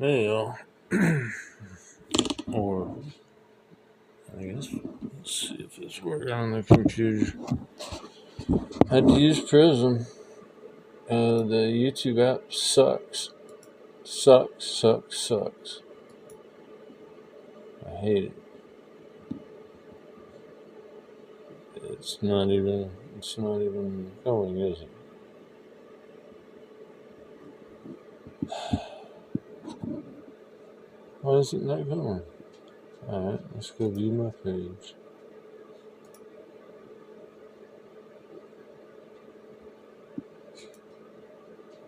Well, or I guess let's see if it's working on the computer. I had to use Prism. The YouTube app sucks. Sucks. I hate it. It's not even going, is it? Why is it not going? Alright, let's go view my page.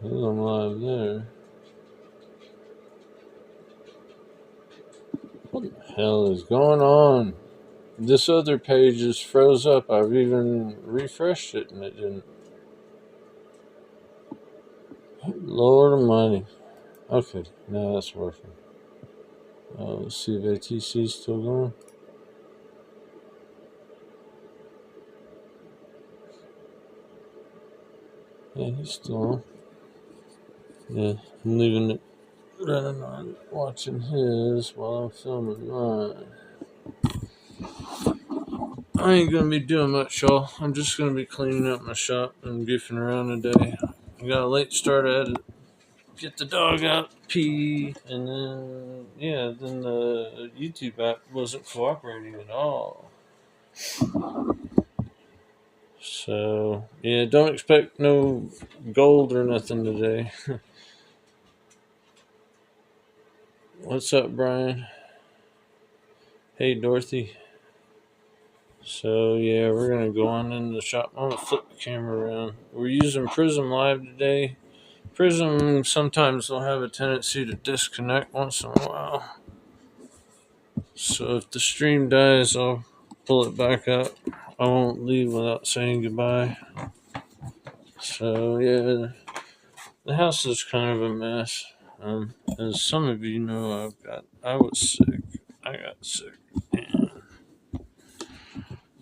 Well, I'm live there. What the hell is going on? This other page just froze up. I've even refreshed it and it didn't. Lord Almighty. Okay, now that's working. Let's see if ATC is still going. Yeah, he's still on. Yeah, I'm leaving it running on, watching his while I'm filming mine. I ain't gonna be doing much, y'all. I'm just gonna be cleaning up my shop and goofing around today. I got a late start. I had to get the dog out, pee, and then the YouTube app wasn't cooperating at all. So yeah, don't expect no gold or nothing today. What's up, Brian? Hey, Dorothy. So yeah, we're gonna go on in the shop. I'm gonna flip the camera around. We're using Prism Live today. Prism sometimes will have a tendency to disconnect once in a while. So if the stream dies, I'll pull it back up. I won't leave without saying goodbye. So yeah, the house is kind of a mess. As some of you know, I was sick. I got sick. And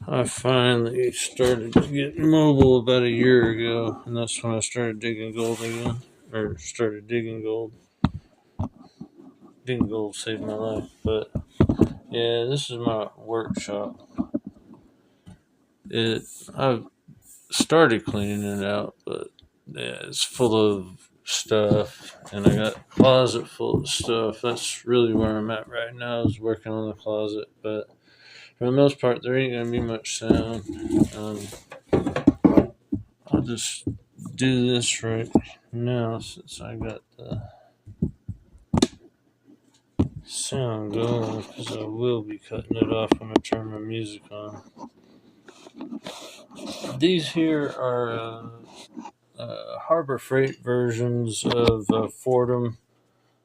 I finally started getting mobile about a year ago, and that's when I started digging gold again. Or started digging gold. Digging gold saved my life. But yeah, this is my workshop. I've started cleaning it out, but yeah, it's full of stuff, and I got a closet full of stuff. That's really where I'm at right now, is working on the closet. But for the most part, there ain't gonna be much sound. I'll just do this right now since I got the sound going, because I will be cutting it off when I turn my music on. These here are Harbor Freight versions of Fordham.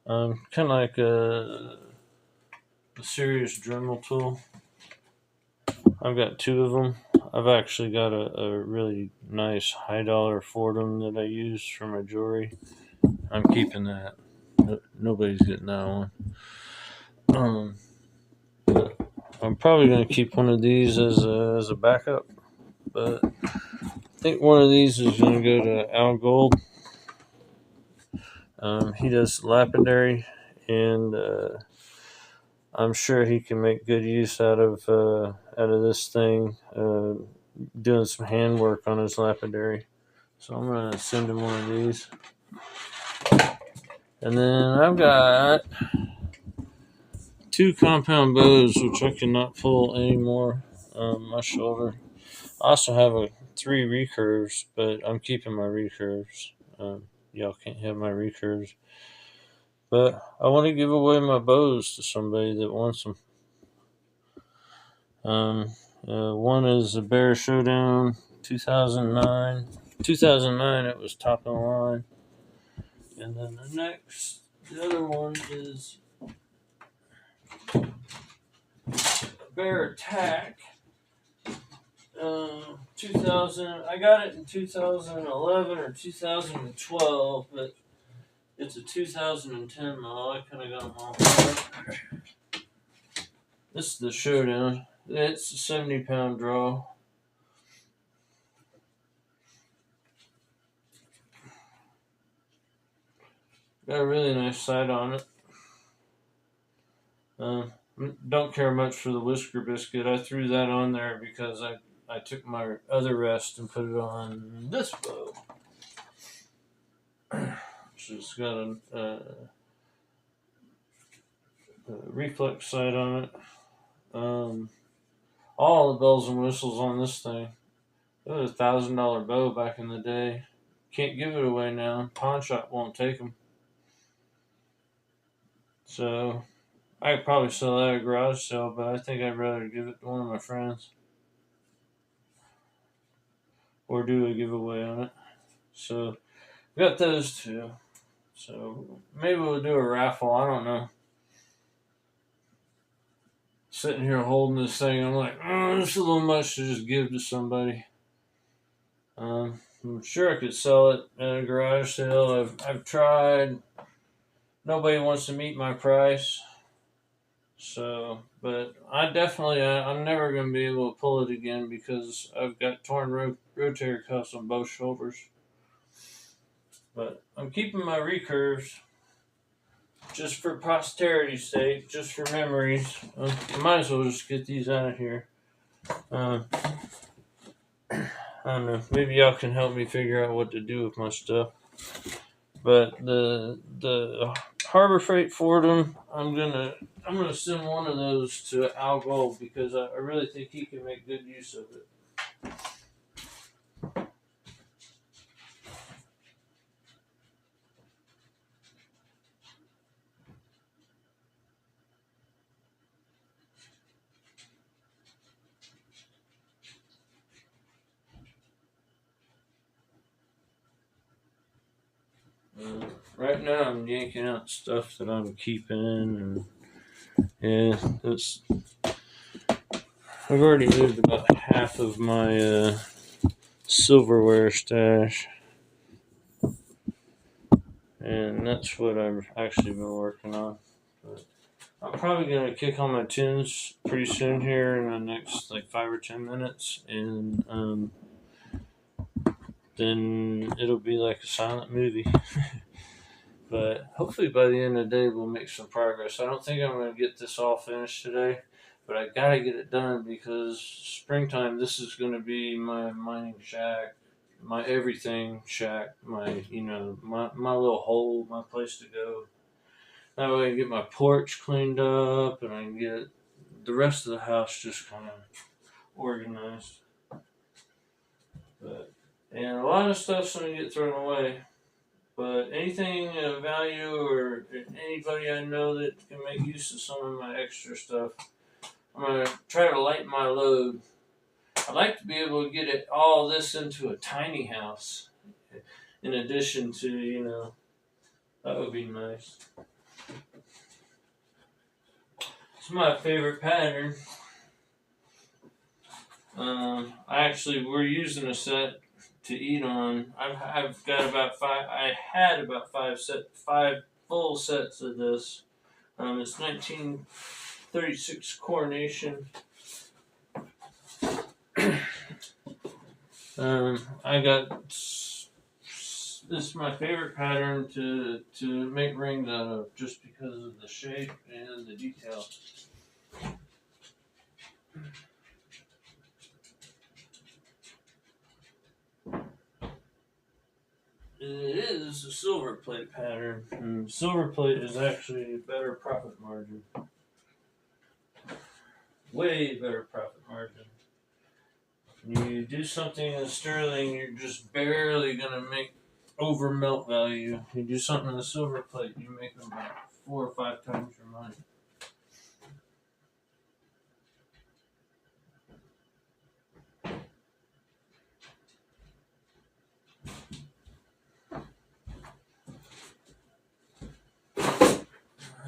Kind of like a serious Dremel tool. I've got two of them. I've actually got a really nice high dollar Fordham that I use for my jewelry. I'm keeping that. Nobody's getting that one. I'm probably going to keep one of these as a backup, but I think one of these is going to go to Al Gold. He does lapidary, and I'm sure he can make good use out of this thing, doing some handwork on his lapidary. So I'm going to send him one of these. And then I've got two compound bows, which I cannot pull anymore on my shoulder. I also have three recurves, but I'm keeping my recurves. Y'all can't have my recurves. But I want to give away my bows to somebody that wants them. One is a Bear Showdown 2009. 2009, it was top of the line. And then the other one is Bear Attack. 2000. I got it in 2011 or 2012, but it's a 2010 model. I kind of got them off. This is the Showdown. It's a 70-pound draw. Got a really nice sight on it. Don't care much for the whisker biscuit. I threw that on there because I took my other rest and put it on this bow. It's got a reflex sight on it. All the bells and whistles on this thing. It was $1,000 bow back in the day. Can't give it away now. Pawn shop won't take them. So I could probably sell that at a garage sale, but I think I'd rather give it to one of my friends or do a giveaway on it. So got those two. So maybe we'll do a raffle. I don't know. Sitting here holding this thing, I'm like, it's a little much to just give to somebody. I'm sure I could sell it at a garage sale. I've tried. Nobody wants to meet my price. So, but I'm never going to be able to pull it again because I've got torn rotator cuffs on both shoulders. But I'm keeping my recurves just for posterity's sake, just for memories. I might as well just get these out of here. I don't know. Maybe y'all can help me figure out what to do with my stuff. But the Harbor Freight Fordham, I'm gonna send one of those to Al Gold because I really think he can make good use of it. Right now, I'm yanking out stuff that I'm keeping, and I've already moved about half of my silverware stash, and that's what I've actually been working on. But I'm probably gonna kick on my tins pretty soon here in the next like 5 or 10 minutes, and then it'll be like a silent movie. But hopefully by the end of the day we'll make some progress. I don't think I'm going to get this all finished today, but I got to get it done because springtime, this is going to be my mining shack, my everything shack, my little hole, my place to go. That way I can get my porch cleaned up and I can get the rest of the house just kind of organized. And a lot of stuff's going to get thrown away. But anything of value or anybody I know that can make use of some of my extra stuff, I'm going to try to lighten my load. I'd like to be able to get all this into a tiny house in addition to, that would be nice. It's my favorite pattern. We're using a set to eat on. I've got about 5. I had about 5 full sets of this. It's 1936 Coronation. I got this is my favorite pattern to make rings out of, just because of the shape and the detail. It is a silver plate pattern, and silver plate is actually a better profit margin. Way better profit margin. When you do something in sterling, you're just barely going to make over melt value. You do something in the silver plate, you make about 4 or 5 times your money.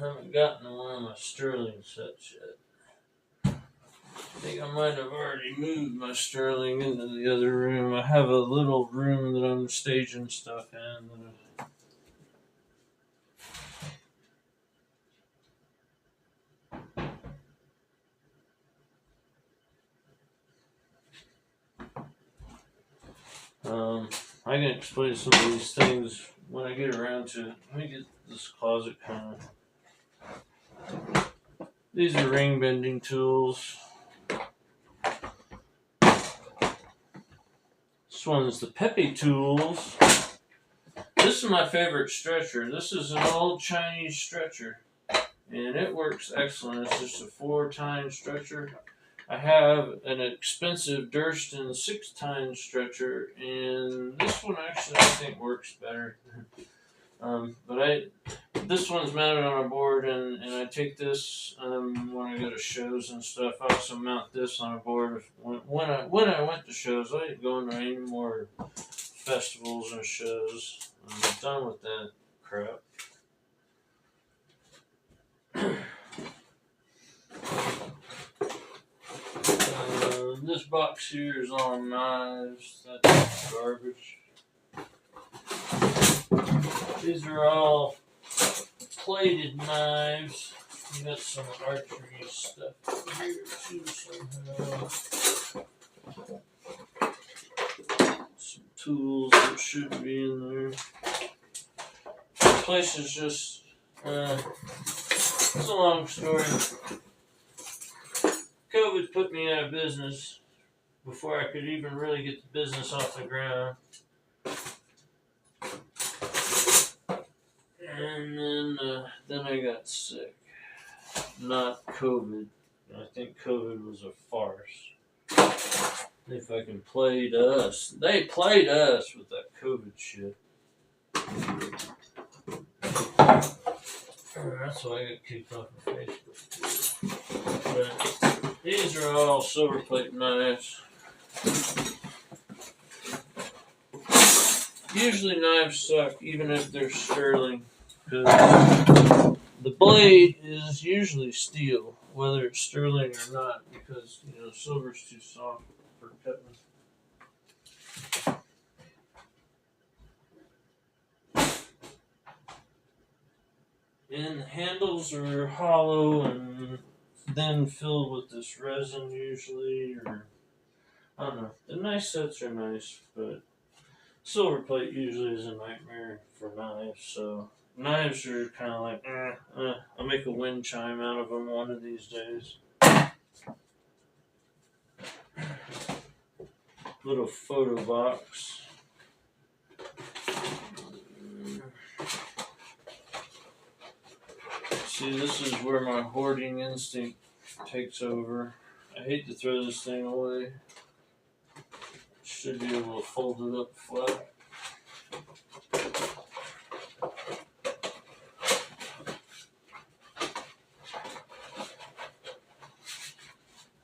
I haven't gotten to one of my sterling sets yet. I think I might have already moved my sterling into the other room. I have a little room that I'm staging stuff in. I can explain some of these things when I get around to it. Let me get this closet kind of These are ring bending tools. This one's the Pepe Tools. This is my favorite stretcher. This is an old Chinese stretcher, and it works excellent. It's just a 4-tine stretcher. I have an expensive Durston 6-tine stretcher, and this one actually I think works better. But this one's mounted on a board, and I take this when I go to shows and stuff. I also mount this on a board when I went to shows. I ain't going to any more festivals and shows. I'm done with that crap. This box here is all knives. That's garbage. These are all plated knives. You got some archery stuff here too somehow. Some tools that shouldn't be in there. This place is just, it's a long story. COVID put me out of business before I could even really get the business off the ground. And then I got sick. Not COVID. I think COVID was a farce. They fucking played us. They played us with that COVID shit. That's why I got kicked off of Facebook. But these are all silver plate knives. Usually knives suck, even if they're sterling, because the blade is usually steel, whether it's sterling or not, because silver's too soft for cutting. And the handles are hollow and then filled with this resin usually, or I don't know. The knife sets are nice, but silver plate usually is a nightmare for knives, so knives are kind of like, I'll make a wind chime out of them one of these days. Little photo box. See, this is where my hoarding instinct takes over. I hate to throw this thing away. Should be able to fold it up flat.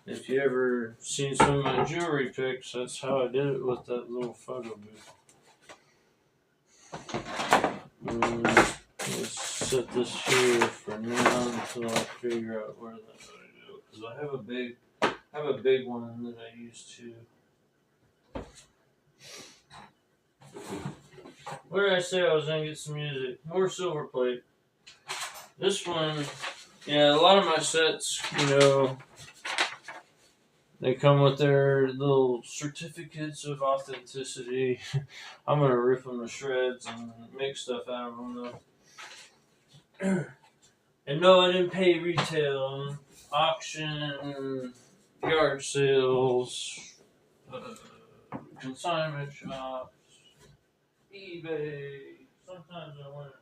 If you ever seen some of my jewelry pics, that's how I did it with that little photo booth. Let's set this here for now until I figure out where that I do. Because I have a big one that I use too. Where did I say I was gonna get some music? More silver plate. This one, yeah, a lot of my sets, they come with their little certificates of authenticity. I'm gonna rip them to shreds and make stuff out of them though. And no, I didn't pay retail. Auction, yard sales, consignment shops, eBay. Sometimes I win it.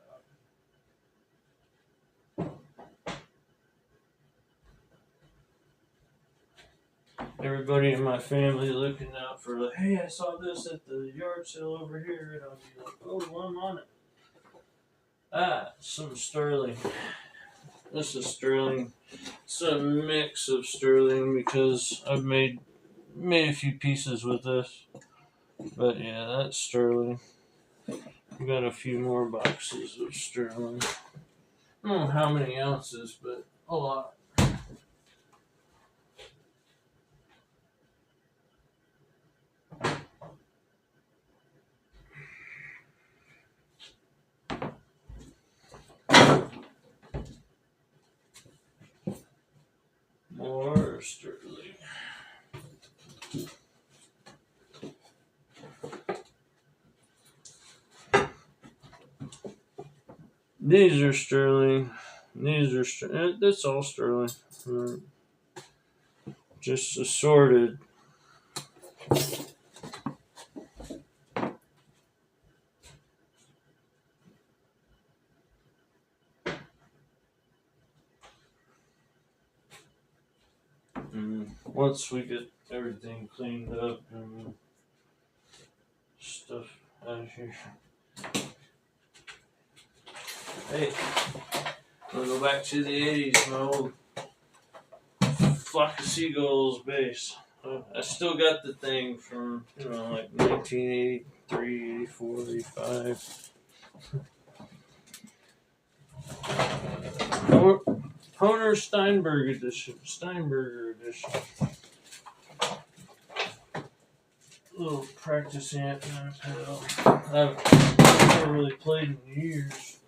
Everybody in my family looking out for like, hey, I saw this at the yard sale over here, and I'll be like, oh, well, I'm on it. Some sterling. This is sterling. It's a mix of sterling because I've made a few pieces with this. But yeah, that's sterling. We got a few more boxes of sterling. I don't know how many ounces, but a lot. More sterling. These are sterling. These are sterling. That's all sterling. Just assorted. And once we get everything cleaned up and stuff out of here. Hey, we'll go back to the 80s, my old Flock of Seagulls bass. I still got the thing from, like 1983, 84, 85. Honer Steinberger edition. Little practice amp and a pedal. I've never really played in years.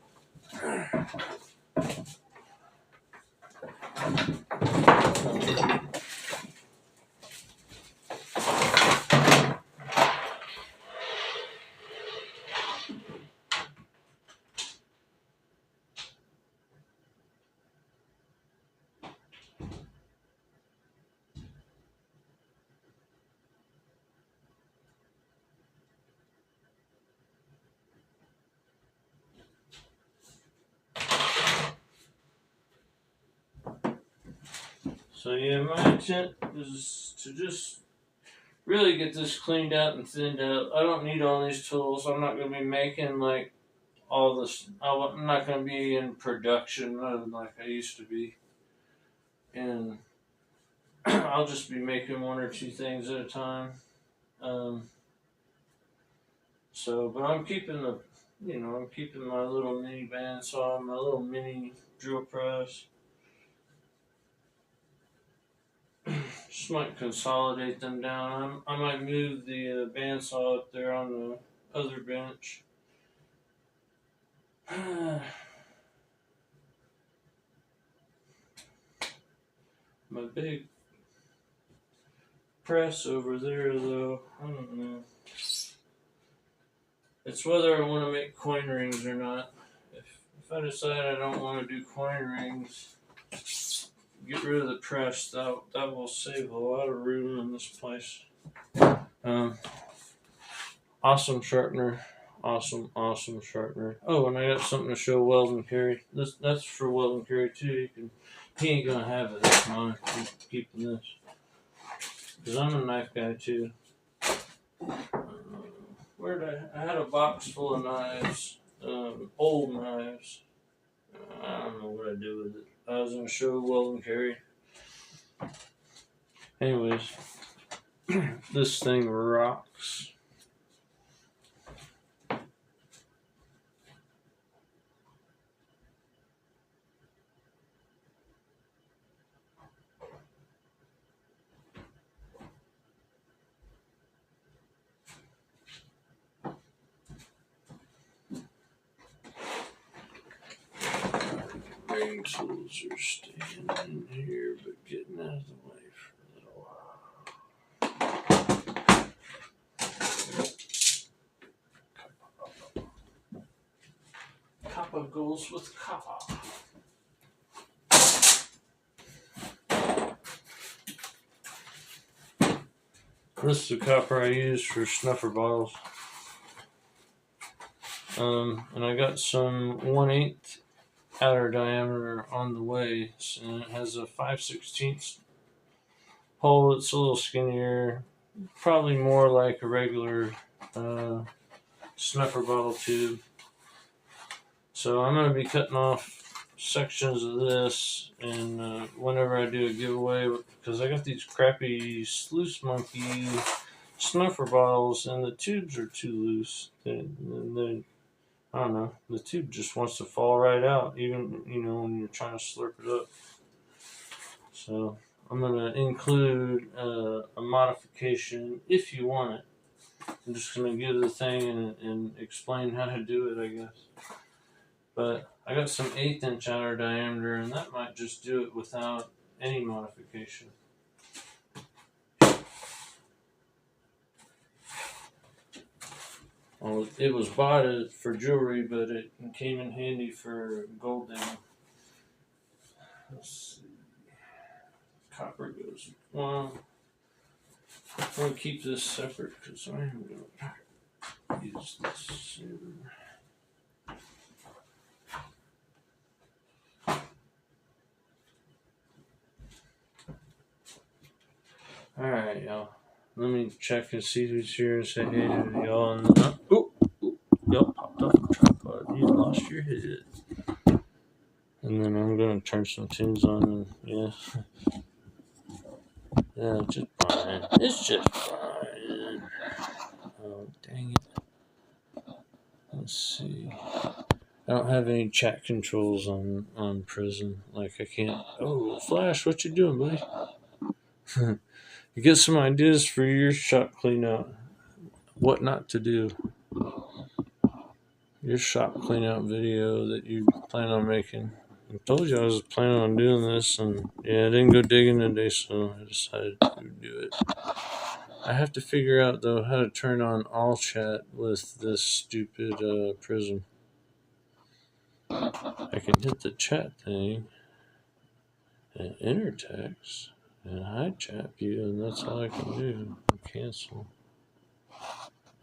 So yeah, my intent is to just really get this cleaned out and thinned out. I don't need all these tools. I'm not going to be making like all this. I'm not going to be in production mode like I used to be. And I'll just be making one or two things at a time. But I'm keeping I'm keeping my little mini bandsaw, my little mini drill press. Just might consolidate them down. I might move the bandsaw up there on the other bench. My big press over there, though, I don't know. It's whether I want to make coin rings or not. If I decide I don't want to do coin rings, get rid of the press. That will save a lot of room in this place. Awesome sharpener. Awesome sharpener. Oh, and I got something to show Weldon Carey. That's for Weldon Carey too. He ain't gonna have it. That's mine. I'm keeping this because I'm a knife guy too. I had a box full of knives, old knives. I don't know what I do with it. I was gonna show Weldon Carey. Anyways, this thing rocks. Ring tools are staying in here, but getting out of the way for a little while. Copper goes with copper. This is the copper I use for snuffer bottles. And I got some 1/8 outer diameter on the way, and it has a 5/16 hole. It's a little skinnier, probably more like a regular snuffer bottle tube. So I'm going to be cutting off sections of this, and whenever I do a giveaway, because I got these crappy Sluice Monkey snuffer bottles, and the tubes are too loose. I don't know, the tube just wants to fall right out, even, when you're trying to slurp it up. So I'm going to include a modification if you want it. I'm just going to give the thing and explain how to do it, I guess. But I got some 1/8 inch outer diameter, and that might just do it without any modification. Well, it was bought for jewelry, but it came in handy for gold dam. Let's see. copper goes. Well, I'm gonna keep this separate because I am gonna use this soon. Alright, y'all. Let me check and see who's here and say hey to y'all. And y'all popped off the tripod. You lost your head. And then I'm gonna turn some tunes on and yeah. Yeah, just fine. It's just fine. Oh, dang it. Let's see. I don't have any chat controls on Prism. Like I can't. Oh, Flash, what you doing, buddy? You get some ideas for your shop clean out. What not to do. Your shop clean out video that you plan on making. I told you I was planning on doing this, and yeah, I didn't go digging today, so I decided to do it. I have to figure out though how to turn on all chat with this stupid Prism. I can hit the chat thing and enter text and hide chat view, and that's all I can do. Cancel.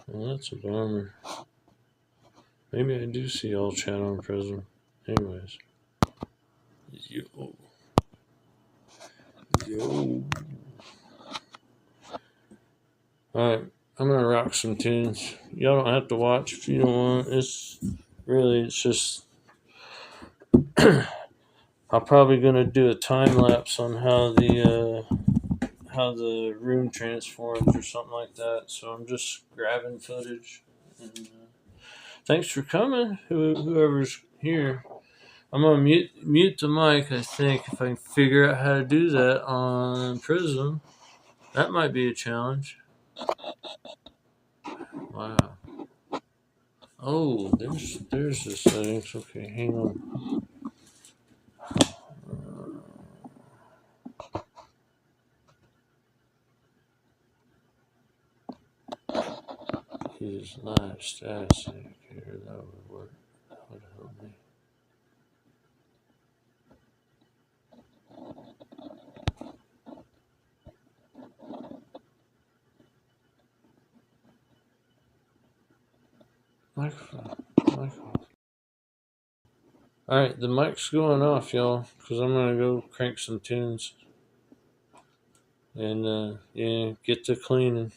Well, that's a bummer. Maybe I do see all chat on Prism. Anyways. Yo. Alright, I'm gonna rock some tunes. Y'all don't have to watch if you don't want. It's just I'm probably gonna do a time lapse on how the room transforms or something like that. So I'm just grabbing footage. And, thanks for coming, whoever's here. I'm gonna mute the mic. I think if I can figure out how to do that on Prism, that might be a challenge. Wow. Oh, there's the settings. Okay, hang on. Use live status indicator. That would work. That would help me. Microphone. Alright, the mic's going off, y'all, because I'm going to go crank some tunes. And, yeah, get to cleaning.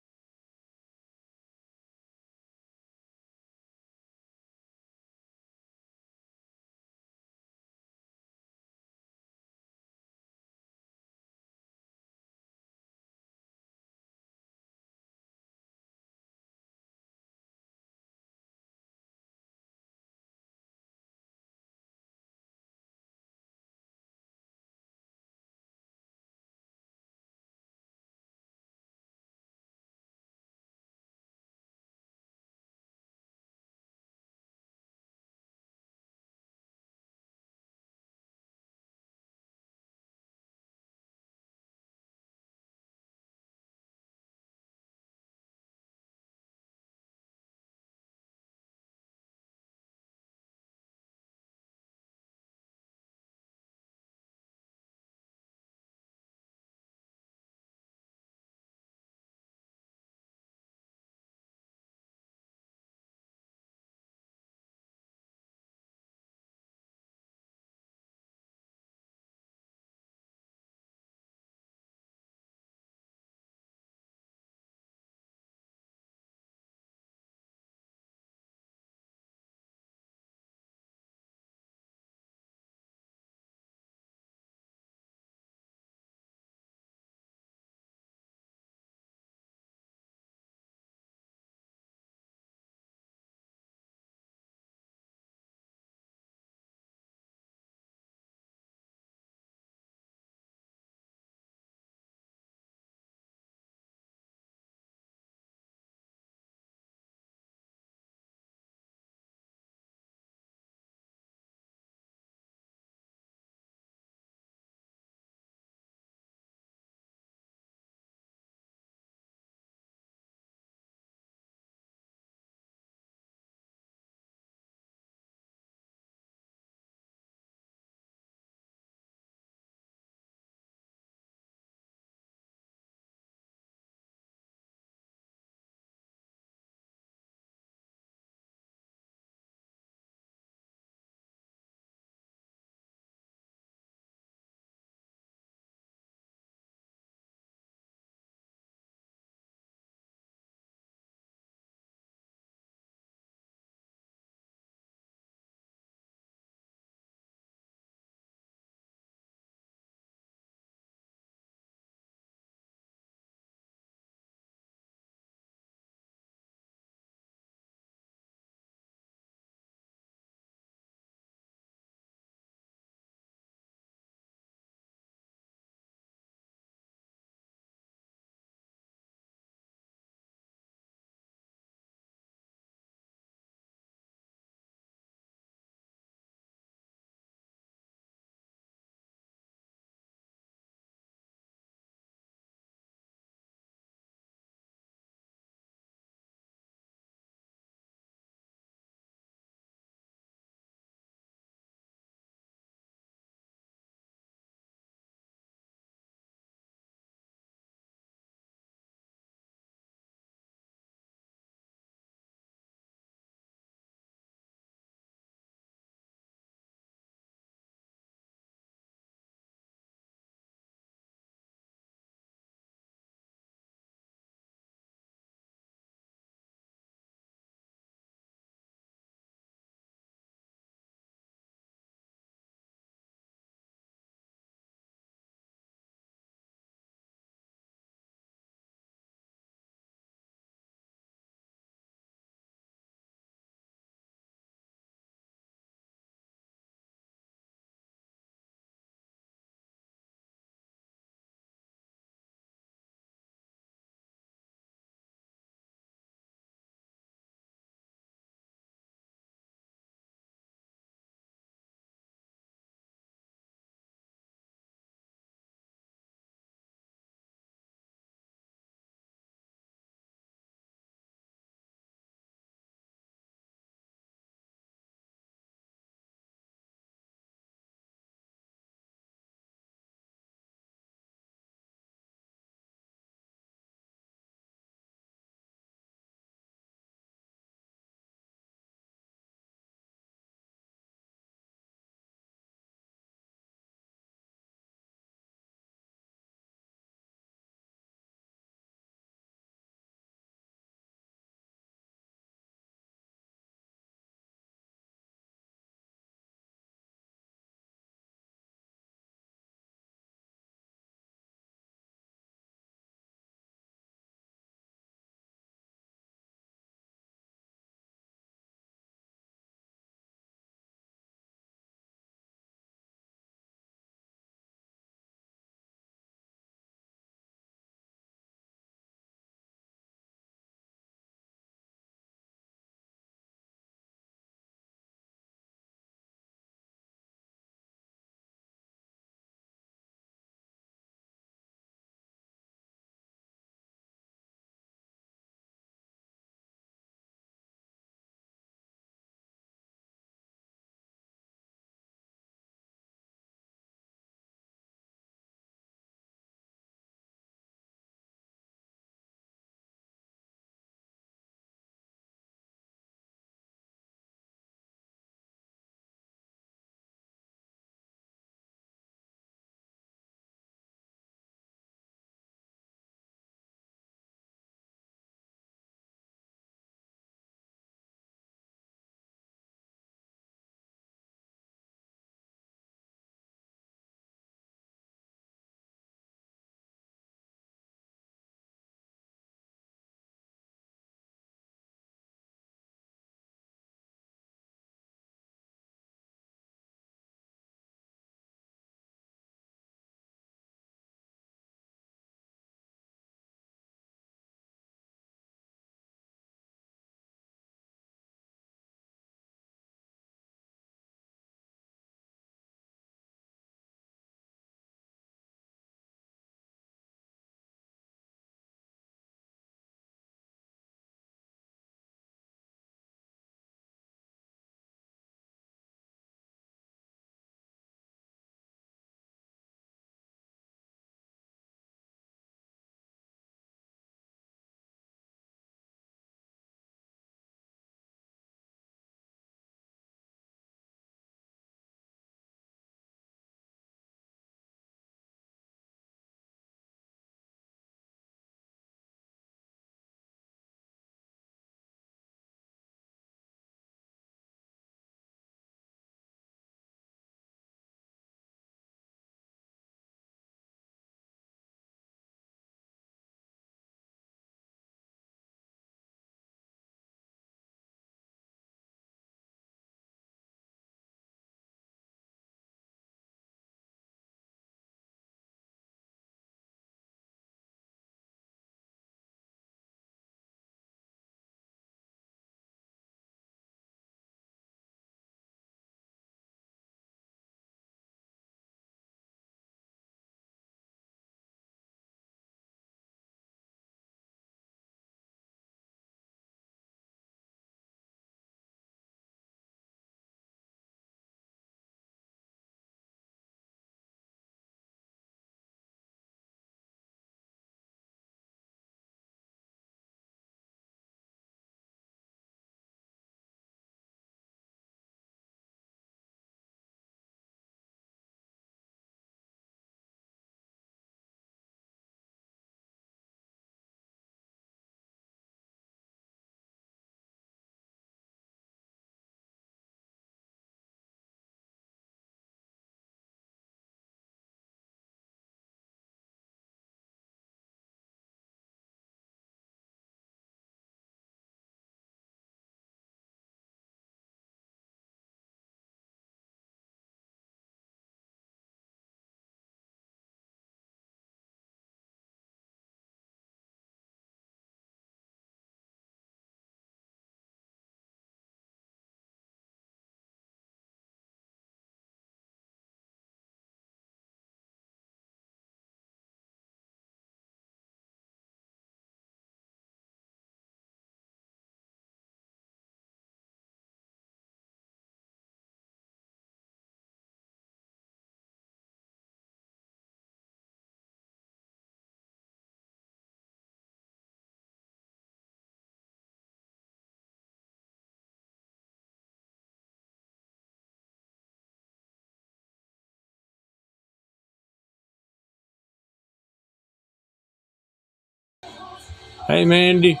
Hey, Mandy.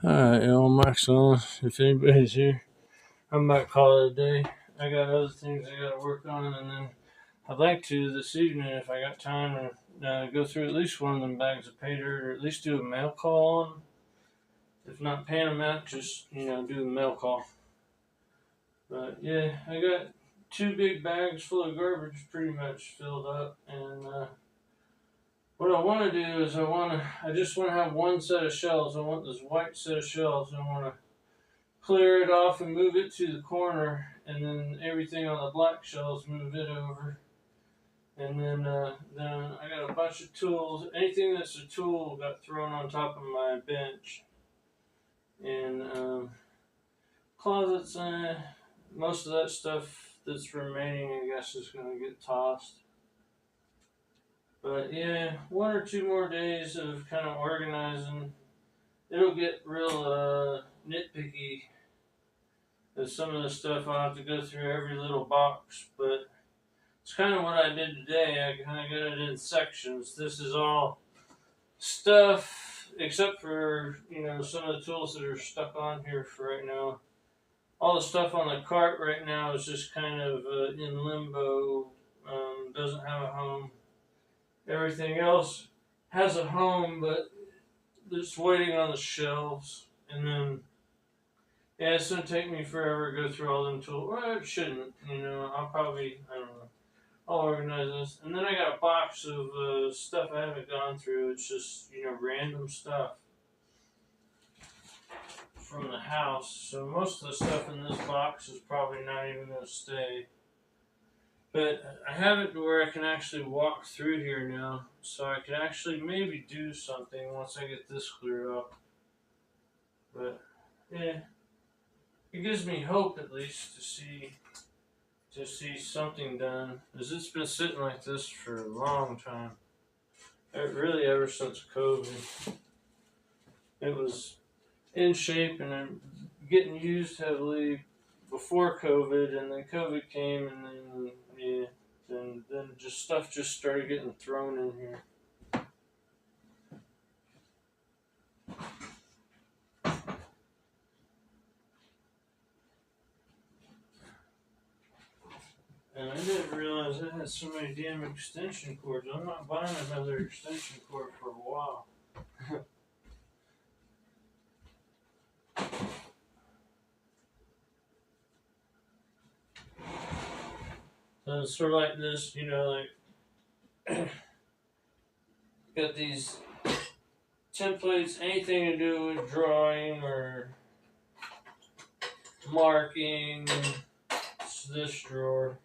Alright, y'all, Mike's on. If anybody's here, I might call it a day. I got other things I gotta work on, and then I'd like to this evening, if I got time, to go through at least one of them bags of pay dirt, or at least do a mail call on them. If not paying them out, just, do the mail call. But yeah, I got 2 big bags full of garbage pretty much filled up, and what I want to do is I just want to have one set of shelves. I want this white set of shelves. I want to clear it off and move it to the corner, and then everything on the black shelves, move it over. And then I got a bunch of tools. Anything that's a tool got thrown on top of my bench. And closets, most of that stuff that's remaining, I guess, is going to get tossed. But yeah, 1 or 2 more days of kind of organizing. It'll get real nitpicky. There's some of the stuff I'll have to go through every little box, but it's kind of what I did today. I kind of got it in sections. This is all stuff, except for, some of the tools that are stuck on here for right now. All the stuff on the cart right now is just kind of in limbo, doesn't have a home. Everything else has a home, but it's waiting on the shelves. And then, yeah, it's going to take me forever to go through all them tools. Well, it shouldn't, I'll probably, I don't know. I'll organize this. And then I got a box of stuff I haven't gone through. It's just, random stuff from the house. So most of the stuff in this box is probably not even going to stay. But I have it to where I can actually walk through here now. So I can actually maybe do something once I get this cleared up. But, yeah. It gives me hope, at least, to see something done, because it's been sitting like this for a long time. Really, ever since COVID. It was in shape and getting used heavily before COVID, and then COVID came, and then then just stuff just started getting thrown in here. And I didn't realize I had so many damn extension cords. I'm not buying another extension cord for a while. So it's sort of like this, got these templates, anything to do with drawing or marking. It's this drawer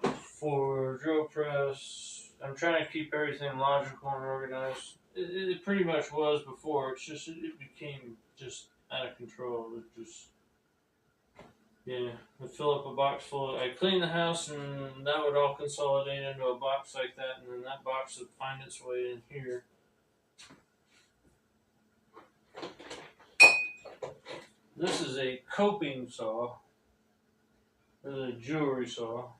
for drill press. I'm trying to keep everything logical and organized. It pretty much was before. It's just it became just out of control. I'd fill up a box full. I'd clean the house, and that would all consolidate into a box like that, and then that box would find its way in here. This is a coping saw. This is a jewelry saw.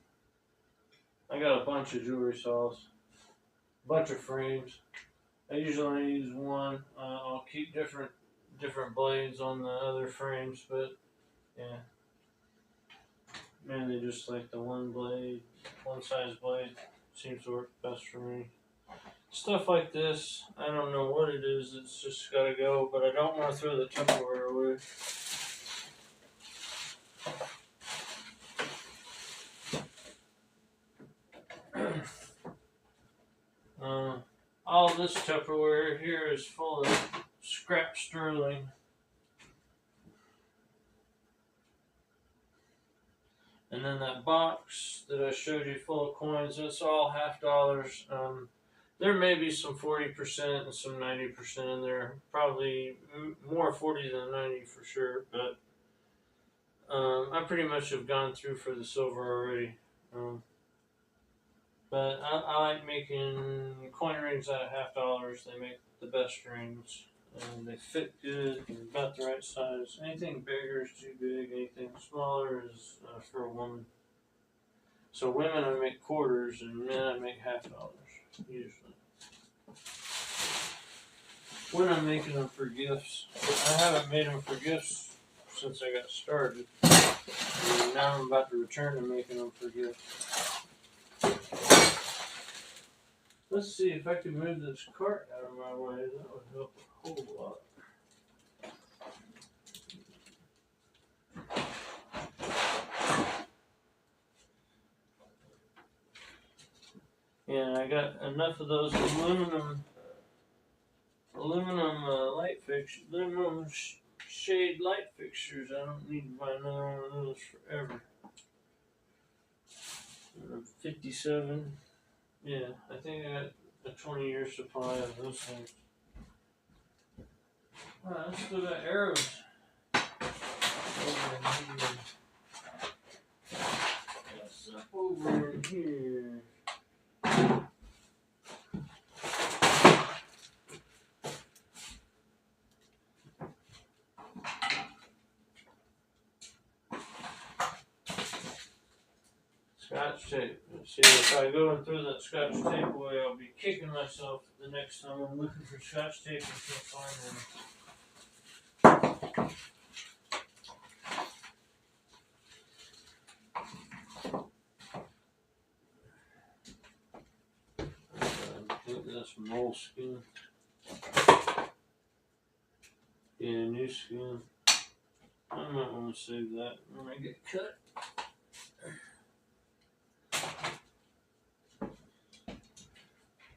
I got a bunch of jewelry saws, a bunch of frames. I usually only use one. I'll keep different blades on the other frames, but yeah, mainly just like the one size blade seems to work best for me. Stuff like this, I don't know what it is. It's just got to go, but I don't want to throw the Tupperware away. All this Tupperware here is full of scrap sterling. And then that box that I showed you full of coins, it's all $50. There may be some 40% and some 90% in there. Probably more 40 than 90 for sure. But I pretty much have gone through for the silver already. But I like making coin rings out of $50. They make the best rings. And they fit good, and about the right size. Anything bigger is too big. Anything smaller is for a woman. So women I make quarters, and men I make $50 usually. when I'm making them for gifts. I haven't made them for gifts since I got started. And now I'm about to return to making them for gifts. Let's see if I can move this cart out of my way. That would help a whole lot. Yeah, I got enough of those aluminum shade light fixtures. I don't need to buy another one of those forever. 57. Yeah, I think I got a 20-year supply of those things. Wow, I still got arrows over here. What's up over in here? Scotch tape. See, if I go and throw that scotch tape away, I'll be kicking myself the next time I'm looking for scotch tape and can't find any. I think that's moleskin. Yeah, new skin. I might want to save that when I get cut.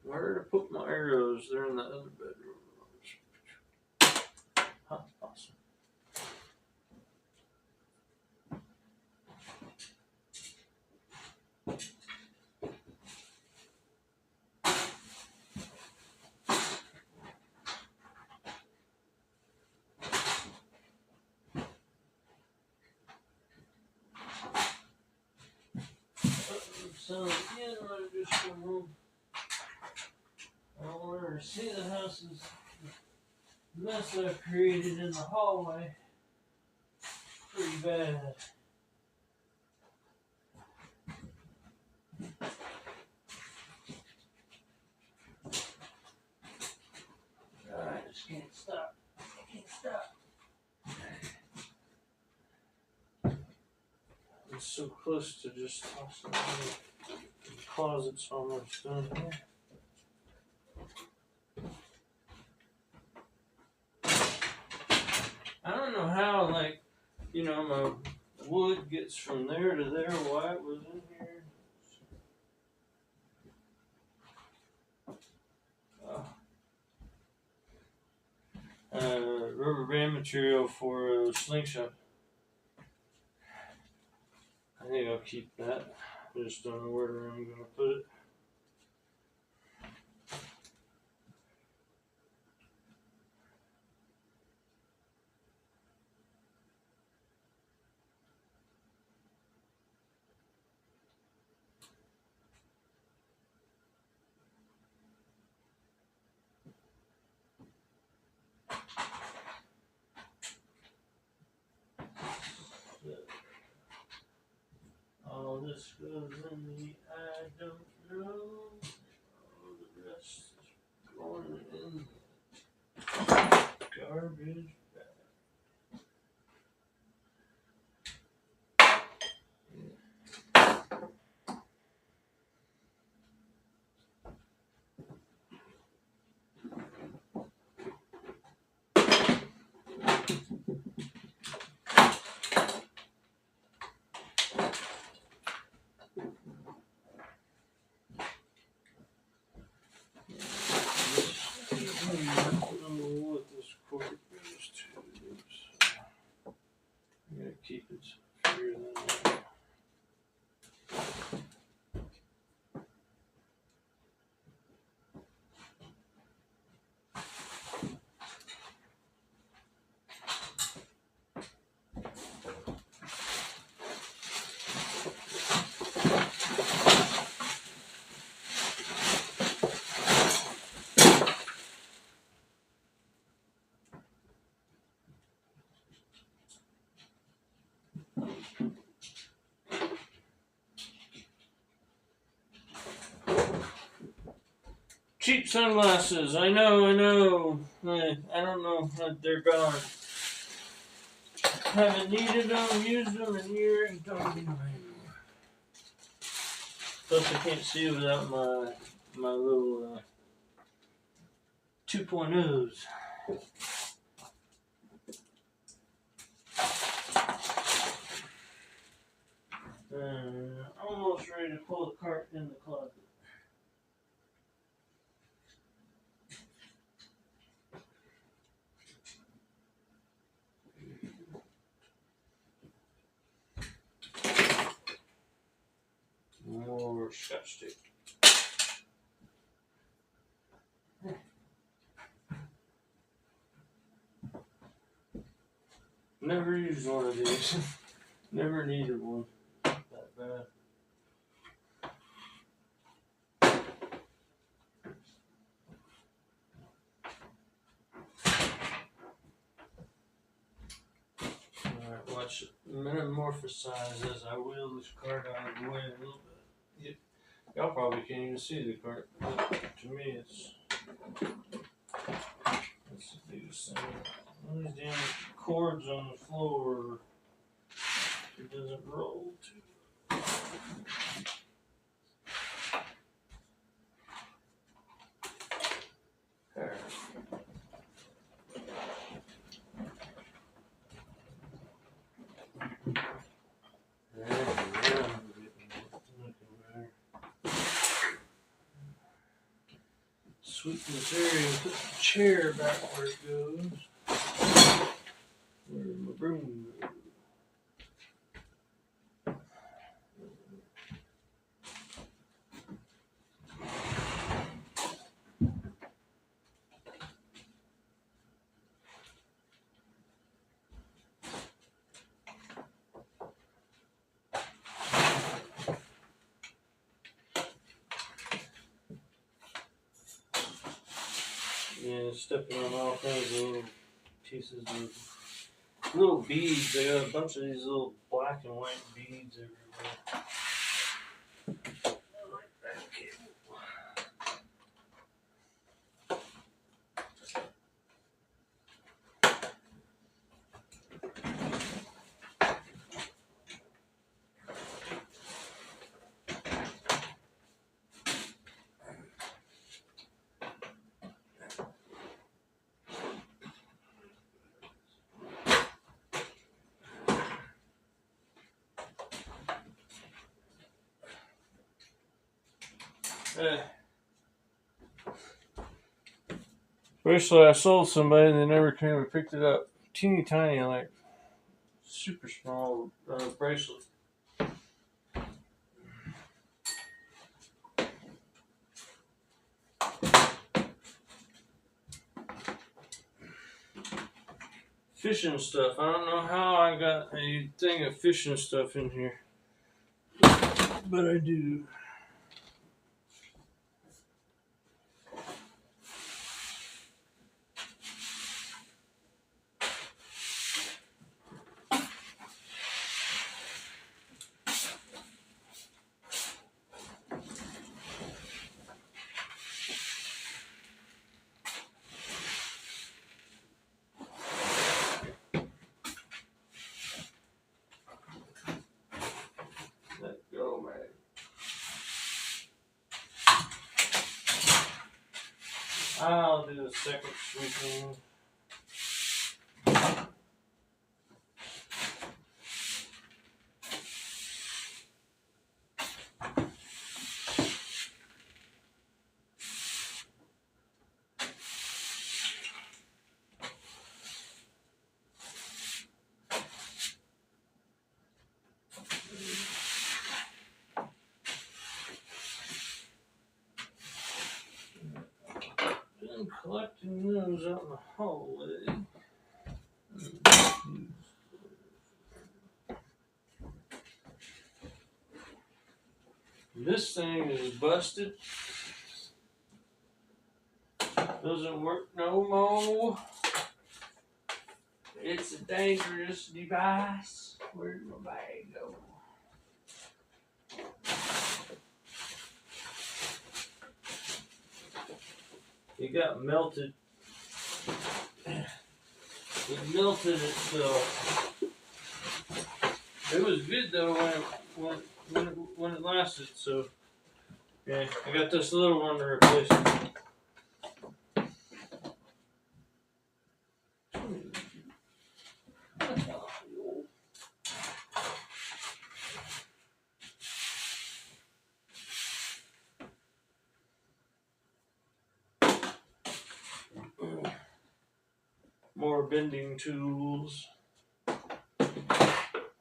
Where to put my arrows? They're in the other bedroom. Huh, awesome. So again, I'm gonna just come home. I don't want her to see the house's mess I've created in the hallway. Pretty bad. I just can't stop. I can't stop. I'm so close to just tossing it in. The closet's almost done here. I don't know how, like, you know, my wood gets from there to there, why it was in here. Rubber band material for a slingshot. I think I'll keep that. I just don't know where I'm going to put it. All this goes in the I don't know. All the rest is going in the garbage bag. I don't know what this cord goes to. Cheap sunglasses. I know. I don't know. They're gone. Haven't needed them, used them in years. Don't need them anymore. Plus, I can't see without my little 2.0s. Almost ready to pull the cart in the closet. More Scotch tape. Never used one of these. Never needed one. Not that bad. Alright, watch it metamorphosize as I wheel this cart out of the way a little bit. Y'all probably can't even see the cart, but to me it's the biggest thing. All these damn cords on the floor, it doesn't roll too. There. Sweep this area and put the chair back where it goes. Where my broom goes. Yeah, stepping on all kinds of little pieces of little beads. They got a bunch of these little black and white beads everywhere. I like that cable. Basically, I sold somebody and they never came and picked it up. Teeny tiny, like super small bracelet. Fishing stuff. I don't know how I got a thing of fishing stuff in here, but I do. Let go, man. I'll do a second sweeping. Been collecting those out in the hallway. This thing is busted. Doesn't work no more. It's a dangerous device. Where'd my bag go? it got melted. It melted itself. It was good though when it lasted. So yeah, I got this little one to replace it. More bending tools.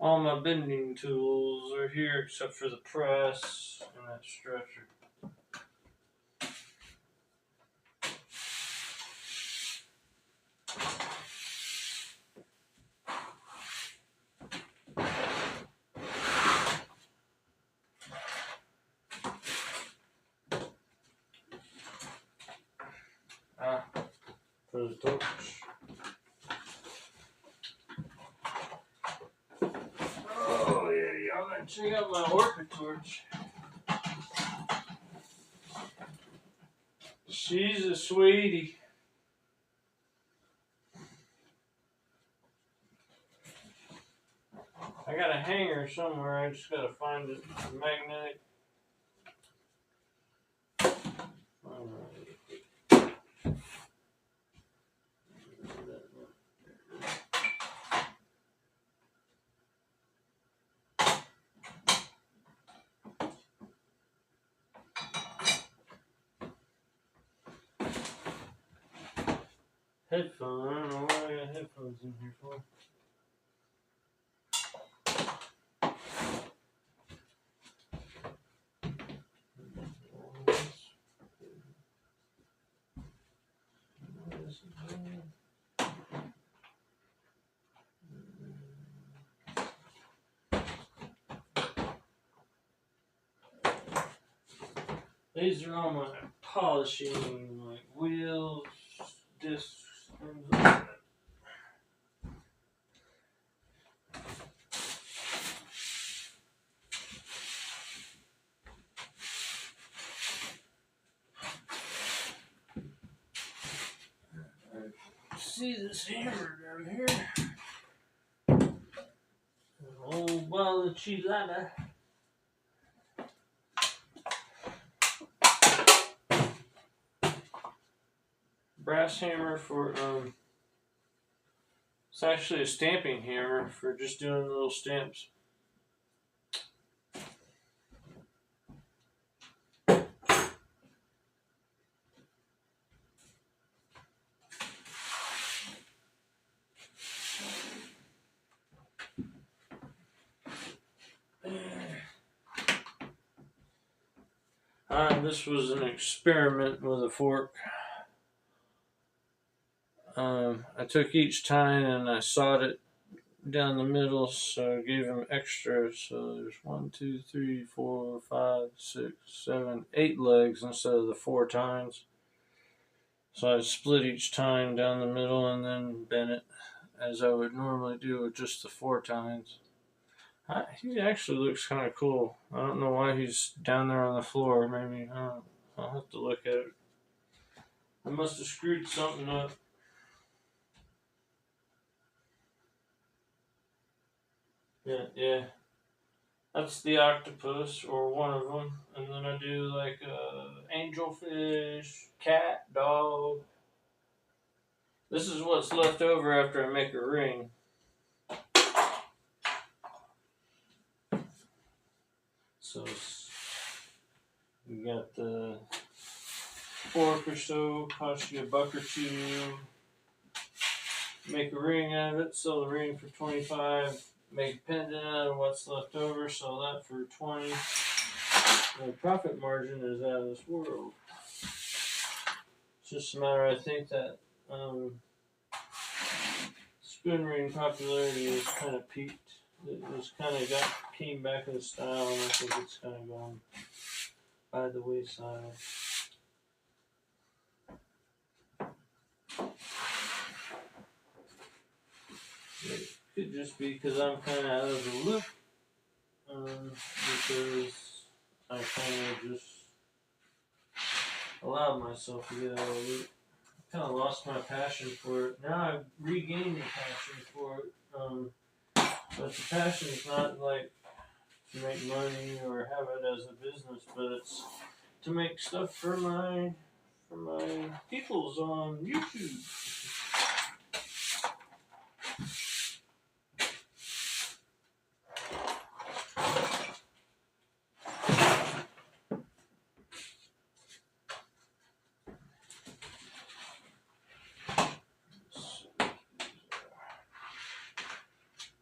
All my bending tools are here except for the press and that stretcher. For the torch. Oh yeah, y'all gotta check out my worker torch. She's a sweetie. I got a hanger somewhere, I just gotta find it. Magnetic. Headphones. I don't know why I got headphones in here for. These are all my polishing, like wheels, discs, things like that. See this hammer down here? An old bottle of chilada. Brass hammer for it's actually a stamping hammer for just doing little stamps. This was an experiment with a fork. I took each tine and I sawed it down the middle, so I gave them extra. So there's 1, 2, 3, 4, 5, 6, 7, 8 legs instead of the 4 tines. So I split each tine down the middle and then bent it as I would normally do with just the 4 tines. He actually looks kind of cool. I don't know why he's down there on the floor. Maybe I'll have to look at it. I must have screwed something up. Yeah. That's the octopus, or one of them. And then I do like angelfish, cat, dog. This is what's left over after I make a ring. So you got the fork or so, cost you $1 or $2. Make a ring out of it, sell the ring for $25. Make a pendant out of what's left over, sell that for $20. The profit margin is out of this world. It's just a matter, I think, that spoon ring popularity has kind of peaked. It was kind of came back in style, and I think it's kind of gone by the wayside. It could just be because I'm kind of out of the loop, because I kind of just allowed myself to get out of the loop. kind of lost my passion for it. Now I've regained the passion for it. But the passion is not like to make money or have it as a business, but it's to make stuff for my peoples on YouTube.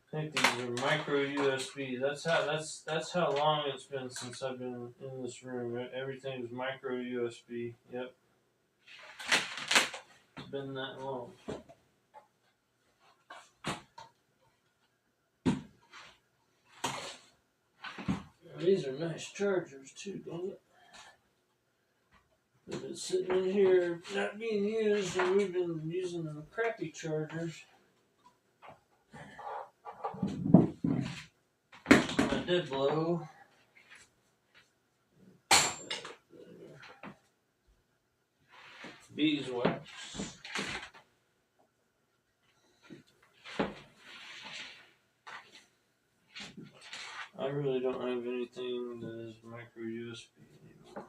I think these are micro USB. That's how long it's been since I've been in this room. Everything's micro USB. Yep. It's been that long. These are nice chargers too, dang it. They've been sitting in here not being used, and we've been using them crappy chargers. I did blow. Beeswax. I really don't have anything that is micro USB anymore.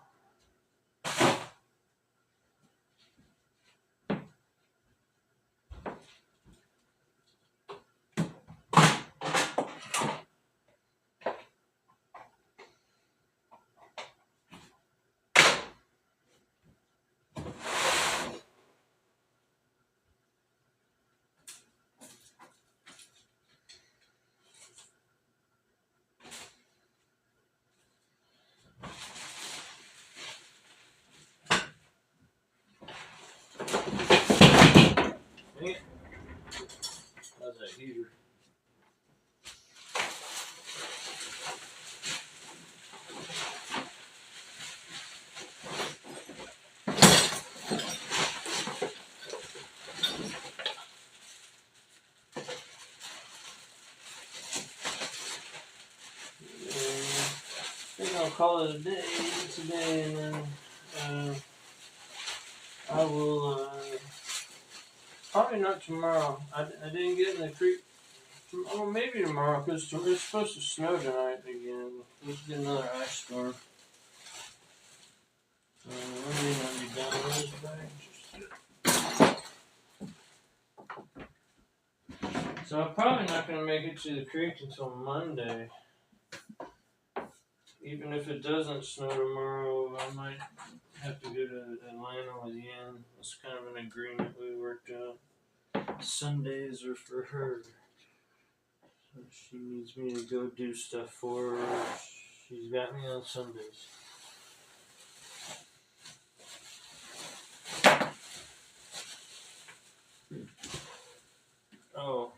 How's that heater? I think I'll call it a day today, and then I will probably not tomorrow. I didn't get in the creek. Oh, maybe tomorrow, because it's supposed to snow tonight again. Let's get another ice storm. I may not be done with this bag just yet. So I'm probably not going to make it to the creek until Monday. Even if it doesn't snow tomorrow, I might have to go to Atlanta with Yen. It's kind of an agreement we worked out. Sundays are for her. So she needs me to go do stuff for her. She's got me on Sundays. Oh,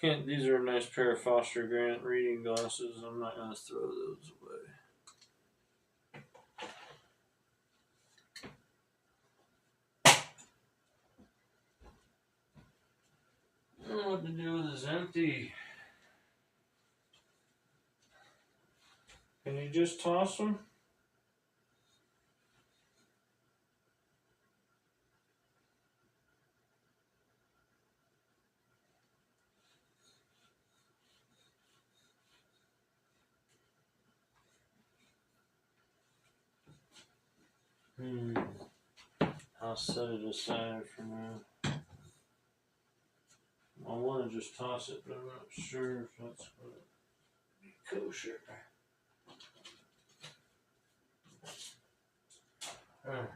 yeah. These are a nice pair of Foster Grant reading glasses. I'm not going to throw those away. I don't know what to do with this empty. Can you just toss them? I'll set it aside for now. I want to just toss it, but I'm not sure if that's going to be kosher. Alright.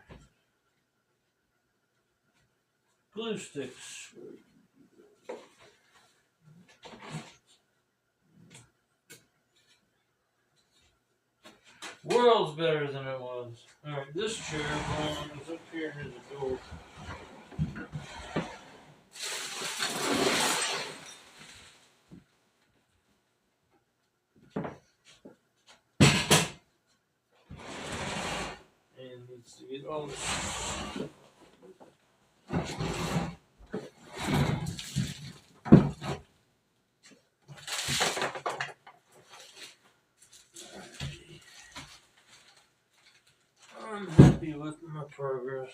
Glue sticks. World's better than it was. Alright, this chair belongs up here near the door. And needs to get all this. I'm happy with my progress.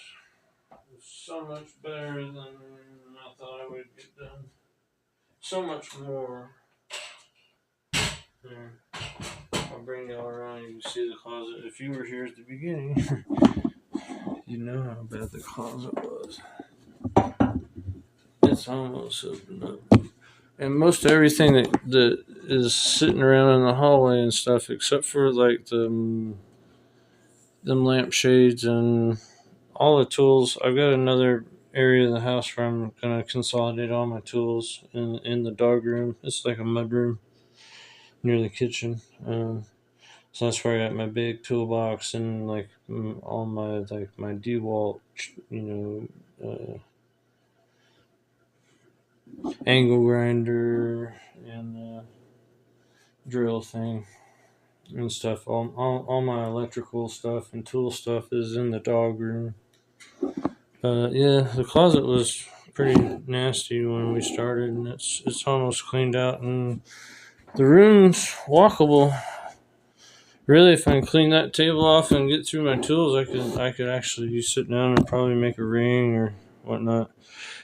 so much better than I thought I would get done. So much more. Here, I'll bring y'all around. You can see the closet. If you were here at the beginning, you know how bad the closet was. It's almost opened up. And most everything that is sitting around in the hallway and stuff, except for like them lampshades and all the tools. I've got another area of the house where I'm gonna consolidate all my tools in the dog room. It's like a mud room near the kitchen. So that's where I got my big toolbox and like all my my DeWalt, angle grinder and drill thing and stuff. All my electrical stuff and tool stuff is in the dog room. Yeah, the closet was pretty nasty when we started, and it's almost cleaned out, and the room's walkable. Really, if I can clean that table off and get through my tools, I could actually sit down and probably make a ring or whatnot.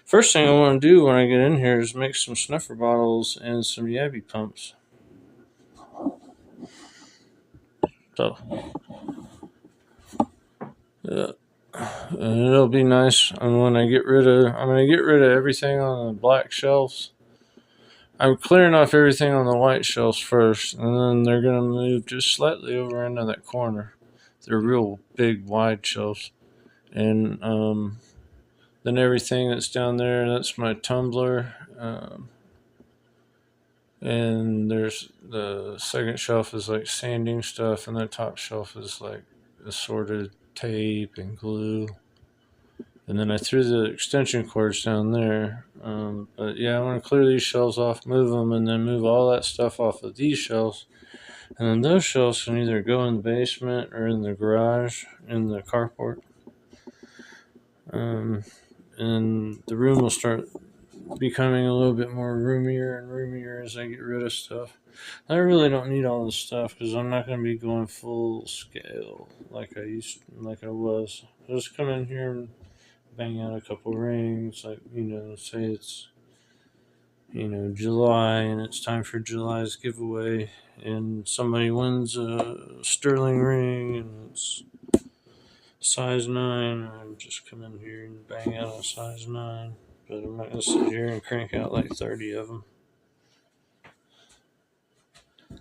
First thing I want to do when I get in here is make some snuffer bottles and some Yabby pumps. So, yeah. And it'll be nice. And when I'm gonna get rid of everything on the black shelves. I'm clearing off everything on the white shelves first, and then they're gonna move just slightly over into that corner. They're real big, wide shelves, and then everything that's down there, that's my tumbler. And there's the second shelf is like sanding stuff, and the top shelf is like assorted tape and glue. And then I threw the extension cords down there. But yeah, I want to clear these shelves off, move them, and then move all that stuff off of these shelves. And then those shelves can either go in the basement or in the garage, in the carport. And the room will start becoming a little bit more roomier and roomier as I get rid of stuff. I really don't need all this stuff because I'm not going to be going full scale like I was. I'll just come in here and bang out a couple rings, like, say it's, July and it's time for July's giveaway and somebody wins a sterling ring and it's size 9. I just come in here and bang out a size 9, but I'm not going to sit here and crank out like 30 of them.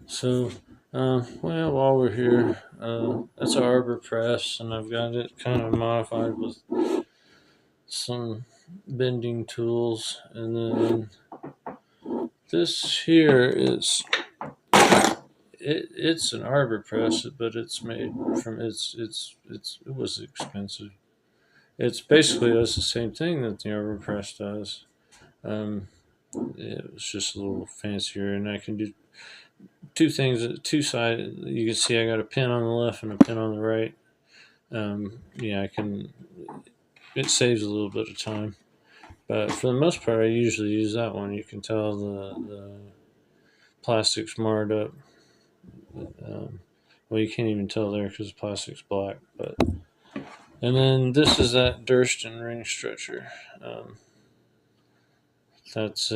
So, while we're here, that's an arbor press, and I've got it kind of modified with some bending tools, and then this here is it's an arbor press, but it's made from it was expensive. It's basically does the same thing that the arbor press does. It was just a little fancier, and I can do two things, two sides. You can see I got a pin on the left and a pin on the right. I can. It saves a little bit of time, but for the most part, I usually use that one. You can tell the plastic's marred up. Well, you can't even tell there because the plastic's black. And then this is that Durston ring stretcher. That's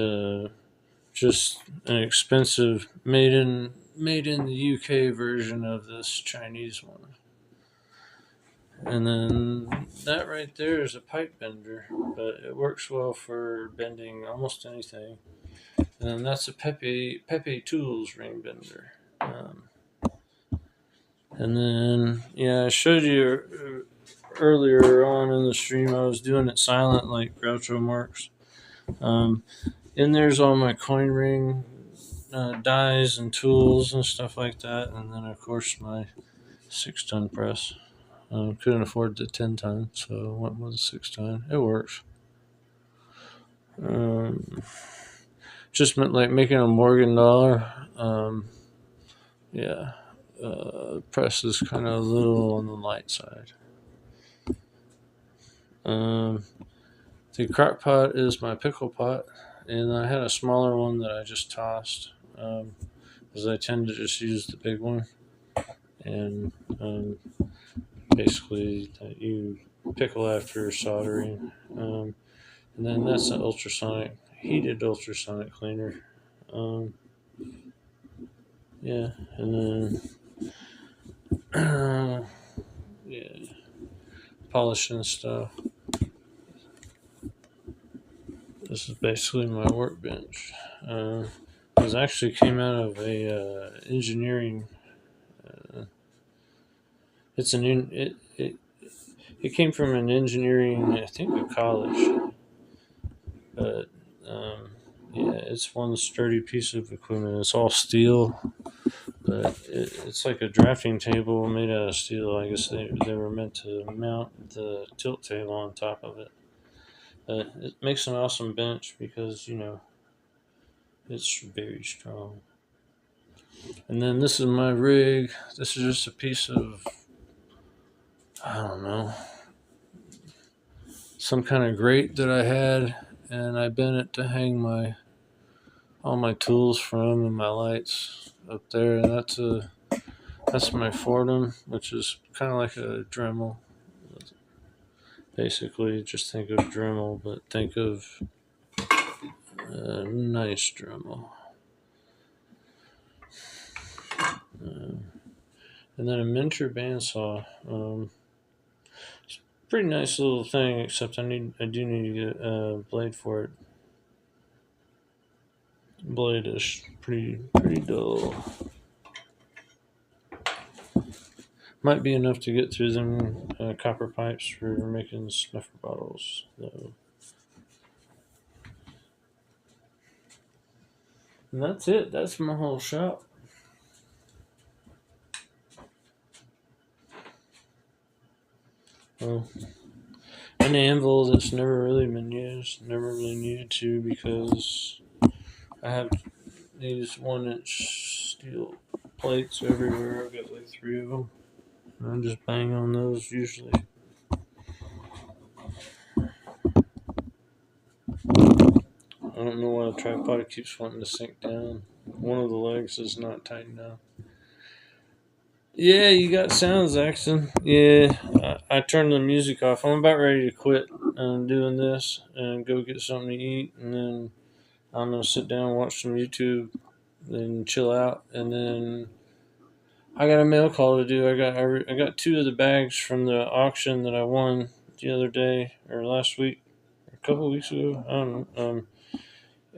just an expensive made in the UK version of this Chinese one. And then that right there is a pipe bender, but it works well for bending almost anything. And then that's a Pepe Tools ring bender. And then, I showed you earlier on in the stream, I was doing it silent like Groucho Marx. And there's all my coin ring dies and tools and stuff like that. And then, of course, my 6-ton press. Couldn't afford the 10-ton, so I went with a 6-ton. It works. Just meant like making a Morgan dollar. Press is kind of a little on the light side. The crock pot is my pickle pot, and I had a smaller one that I just tossed because I tend to just use the big one. And basically, you pickle after soldering. And then that's an ultrasonic, heated ultrasonic cleaner. Um, yeah, and then yeah, polishing stuff. This is basically my workbench. It actually came out of a engineering. It's an in, it came from an engineering, I think, a college, but yeah, it's one sturdy piece of equipment. It's all steel, but it's like a drafting table made out of steel. I guess they were meant to mount the tilt table on top of it. It makes an awesome bench because it's very strong. And then this is my rig. This is just a piece of, I don't know, some kind of grate that I had, and I bent it to hang all my tools from and my lights up there. And that's my Fordham, which is kind of like a Dremel. Basically, just think of Dremel, but think of a nice Dremel. And then a miniature bandsaw. It's a pretty nice little thing, except I do need to get a blade for it. Blade is pretty dull. Might be enough to get through them copper pipes for making snuffer bottles, though. And that's it. That's my whole shop. Well, an anvil that's never really been used, never really needed to, because I have these 1-inch steel plates everywhere. I've got like 3 of them. And I just bang on those usually. I don't know why the tripod keeps wanting to sink down. One of the legs is not tightened down. Yeah, you got sounds, Axon. Yeah, I turned the music off. I'm about ready to quit doing this and go get something to eat, and then I'm gonna sit down and watch some YouTube, then chill out, and then I got a mail call to do. I got 2 of the bags from the auction that I won the other day or last week, or a couple of weeks ago. I don't know.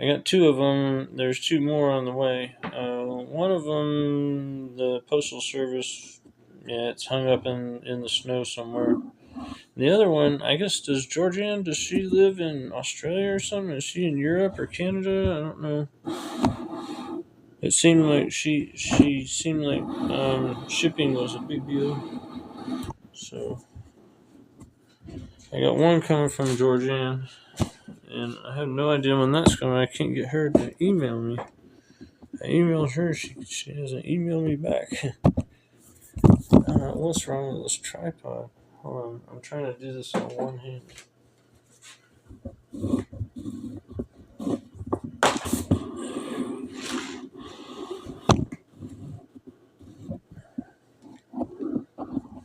I got 2 of them. There's 2 more on the way. One of them, the postal service, yeah, it's hung up in the snow somewhere. The other one, I guess, does she live in Australia or something? Is she in Europe or Canada? I don't know. It seemed like she seemed like shipping was a big deal. So I got one coming from Georgian, and I have no idea when that's coming. I can't get her to email me. I emailed her. She hasn't emailed me back. What's wrong with this tripod? Hold on. I'm trying to do this on one hand.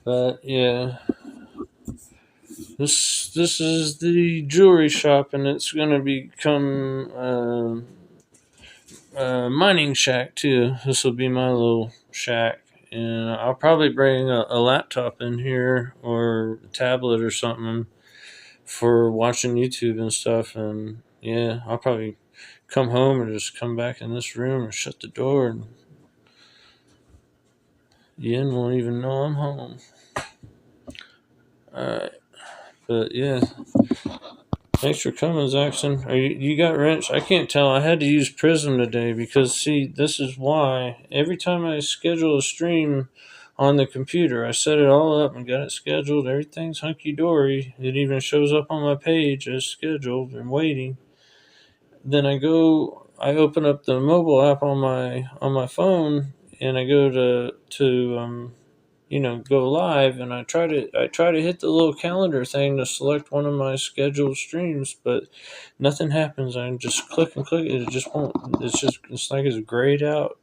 But yeah, this is the jewelry shop, and it's gonna become a mining shack too. This will be my little shack, and I'll probably bring a laptop in here or a tablet or something for watching YouTube and stuff. And yeah, I'll probably come home and just come back in this room and shut the door, and Yen won't even know I'm home. Alright. But yeah. Thanks for coming, Zaxxon. You got wrench? I can't tell. I had to use Prism today because, see, this is why. Every time I schedule a stream on the computer, I set it all up and got it scheduled. Everything's hunky-dory. It even shows up on my page as scheduled and waiting. Then I open up the mobile app on my phone, and I go to go live, and I try to hit the little calendar thing to select one of my scheduled streams, but nothing happens. I just click and click, it just won't. It's like it's grayed out.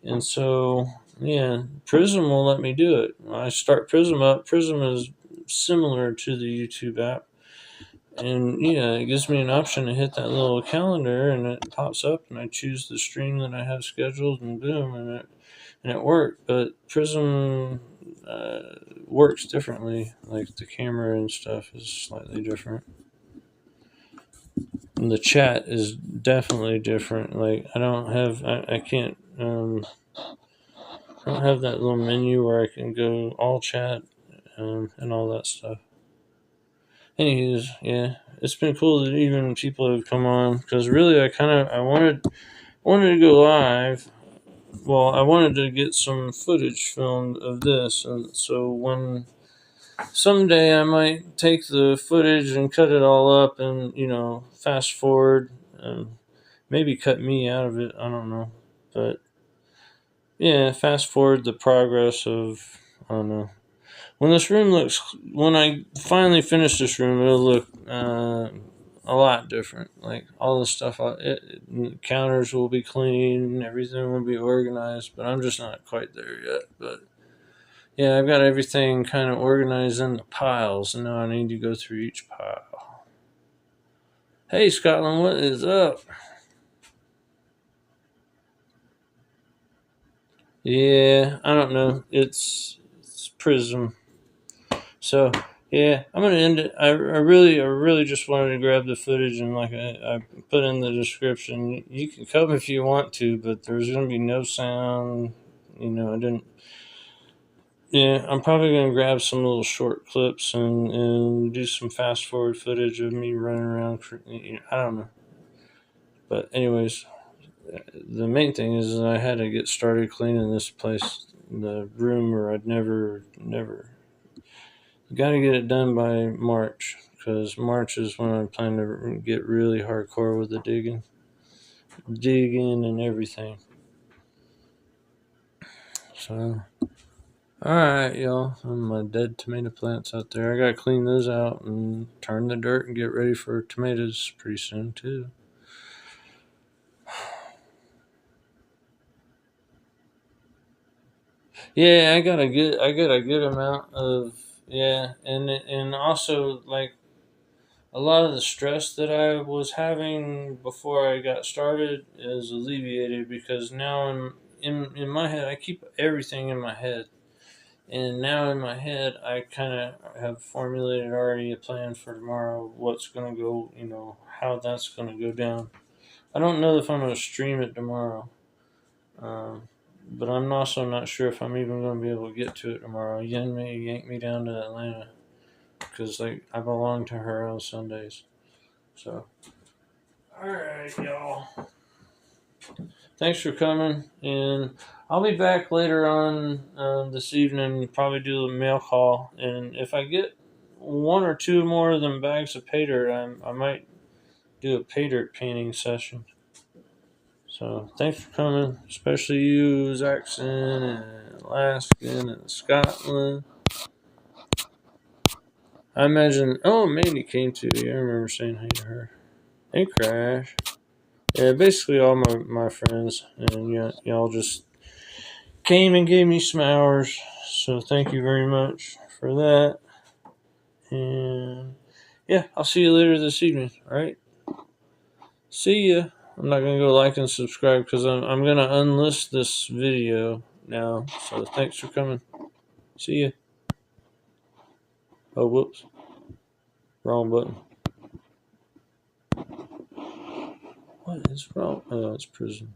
And so yeah, Prism will let me do it. When I start Prism up, Prism is similar to the YouTube app. And yeah, it gives me an option to hit that little calendar, and it pops up, and I choose the stream that I have scheduled, and boom, and it worked. But Prism works differently. Like the camera and stuff is slightly different. And the chat is definitely different. Like I can't I don't have that little menu where I can go all chat and all that stuff. Anyways, yeah, it's been cool that even people have come on, because really I wanted to go live. Well, I wanted to get some footage filmed of this, and so when someday I might take the footage and cut it all up, and fast forward, and maybe cut me out of it. I don't know, but yeah, fast forward the progress of, I don't know. When I finally finish this room, it'll look a lot different. Like all the stuff, counters will be clean, everything will be organized, but I'm just not quite there yet. But yeah, I've got everything kind of organized in the piles, and now I need to go through each pile. Hey, Scotland, what is up? Yeah, I don't know. It's Prism. So yeah, I'm gonna end it. I really just wanted to grab the footage, and like I put in the description, you can come if you want to, but there's gonna be no sound. I didn't. Yeah, I'm probably gonna grab some little short clips and do some fast forward footage of me running around. I don't know, but anyways, the main thing is I had to get started cleaning this place, the room, or I'd never. Got to get it done by March, because March is when I plan to get really hardcore with the digging and everything. So, all right, y'all. And my dead tomato plants out there. I got to clean those out and turn the dirt and get ready for tomatoes pretty soon too. Yeah, I got a good amount of, yeah, and also like a lot of the stress that I was having before I got started is alleviated, because now in my head, I keep everything in my head. And now in my head, I kind of have formulated already a plan for tomorrow, what's going to go, how that's going to go down. I don't know if I'm going to stream it tomorrow. But I'm also not sure if I'm even going to be able to get to it tomorrow. Yen may yank me down to Atlanta, because I belong to her on Sundays. So, all right, y'all. Thanks for coming, and I'll be back later on this evening. Probably do a mail call, and if I get one or two more of them bags of pay dirt, I might do a pay dirt painting session. So thanks for coming, especially you, Zaxon and Alaskan and Scotland. I imagine. Oh, Mandy came too. Yeah, I remember saying hi to her. Hey, Crash. Yeah, basically all my friends, and y'all just came and gave me some hours. So thank you very much for that. And yeah, I'll see you later this evening. All right. See ya. I'm not gonna go like and subscribe, because I'm gonna unlist this video now. So thanks for coming. See ya. Oh, whoops. Wrong button. What is wrong? Oh, it's Prism.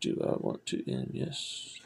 Do I want to end? Yes.